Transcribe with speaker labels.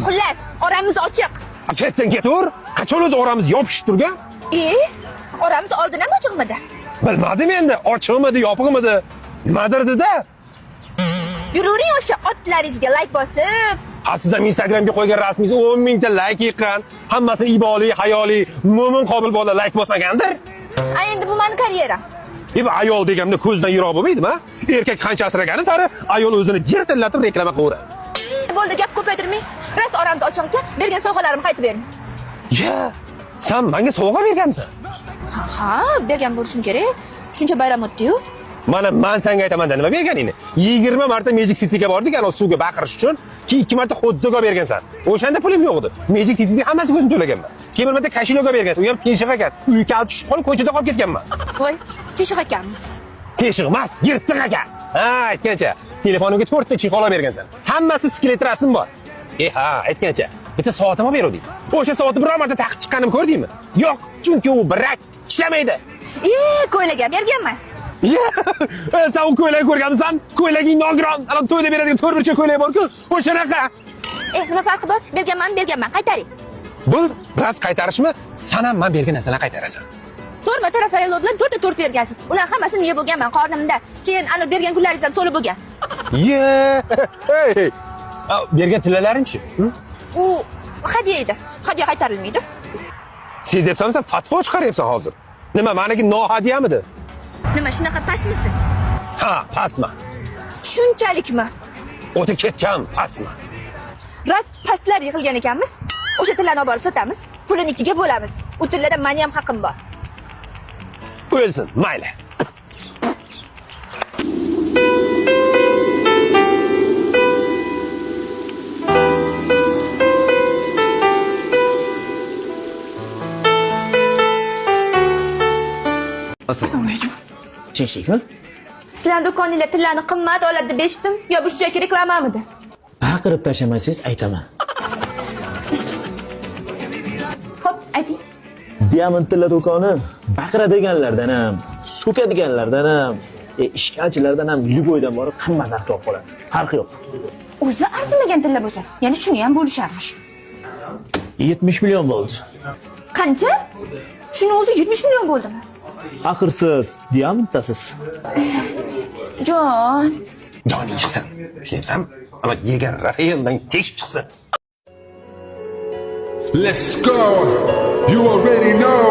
Speaker 1: Xullas, oramiz ochiq.
Speaker 2: Ketsang ketur. Qachon o'zi oramiz yopishib turgan?
Speaker 1: Oramiz oldin ham ochiqmidi?
Speaker 2: Bilmadim endi, ochiqmidi, yopiqmidi. Nimadir-da?
Speaker 1: Yururing o'sha otlaringizga like bosib.
Speaker 2: Siz ham Instagramga qo'ygan rasmingiz 10 mingta like yiqqan. Hammasini iboli, hayoli, mo'min qobil bola like bosmagandir.
Speaker 1: Endi bu meni karyeram.
Speaker 2: Ayol deganimda ko'zdan yiroq bo'lmaydimi? Erkak qancha asragani sari ayol o'zini jirtillatib reklama qilaveradi.
Speaker 1: Bo'ldi, gap ko'paytirmang. Ras oramiz ochiq ekan, bergan sovg'alarimni qaytib bering.
Speaker 2: Sen menga sovg'a bergansan.
Speaker 1: Ha, bergan bo'lishim kerak. Shuncha bayram o'tdi-yu.
Speaker 2: Mana men senga aytaman-da, nima berganingni? 20 marta Magic City'ga bordik, ana suvga baqirish uchun, keyin 2 marta xuddiga bergansan. O'shanda pulim yo'q edi. Magic City'ga hammasiga o'zim to'laganman. Keyin bir marta Kashiloga bergansan. U ham teshiq ekan. Uy kaliti tushib qolib, ko'chada qolib ketganman.
Speaker 1: Voy, teshiq ekanmi?
Speaker 2: Teshiq emas, yirtiq ekan. Aytgancha, telefonimga 4 ta chexola bergansan. Hammasi skelet rasm bor. Aytgancha, bitta soatim beruvdik. O'sha soatni biror marta taqib chiqqanimni ko'rdingmi? Yo'q, chunki u birak ishlamaydi.
Speaker 1: Ko'ylagim berganman.
Speaker 2: Sen u ko'ylak ko'rganmisan? Ko'ylaging nogiron. Ana to'yda beradigan 4 burchak ko'ylak bor-ku, o'shanaqa.
Speaker 1: Nima farqi bor? Berganman, qaytaring.
Speaker 2: Bul, biroz qaytarishmi? Sen ham men bergan narsalarni qaytarasan.
Speaker 1: To'rma Rafaelodlar 4 ta to'rt bergansiz. Ular hammasini yeb bo'lganman qornimda. Keyin ana bergan kunlaringiz ham so'lib bo'lgan.
Speaker 2: Bergan tillalaring-chi?
Speaker 1: U hadya edi. Hadya qaytarilmaydi.
Speaker 2: Sezyapsan, sen fatvo chiqaryapsan hozir. Nima, meniki nohadyamidi?
Speaker 1: Nima, shunaqa pastmisiz?
Speaker 2: Pastman.
Speaker 1: Shunchalikmi?
Speaker 2: O'tib ketgan pastman.
Speaker 1: Rost pastlar yig'ilgan ekanmiz. O'sha tillarni olib borib sotamiz. Pulini 2 ga bo'lamiz. U tillarda meni ham haqqim bor.
Speaker 2: O'lsin, mayli.
Speaker 3: Assalomu alaykum. Tinchlikmi?
Speaker 1: Sizlar do'koningizda tillarni qimmat oladi deb eshitdim. Yo bu shunchaki reklamamidi?
Speaker 3: Baqirib tashlamasangiz aytaman.
Speaker 1: Xo'p, ayting.
Speaker 3: Diamond tilla do'koni baqiradiganlardan ham, so'kadiganlardan ham, ishgalchilardan ham yuboydan borib qimmat narxga olib qoladi. Farqi yo'q.
Speaker 1: O'zi arzimagan tilla bo'lsa, ya'ni shuni ham bo'lisharmish.
Speaker 3: 70 million bo'ldi.
Speaker 1: Qancha? Shuni o'zi 70 million bo'ldimi?
Speaker 3: Axir siz Diamondtasiz.
Speaker 2: Joning chiqsin. Tushunayapsanmi? Ana yegan Rafaeldan teshib chiqsin.
Speaker 4: Let's go. You already know.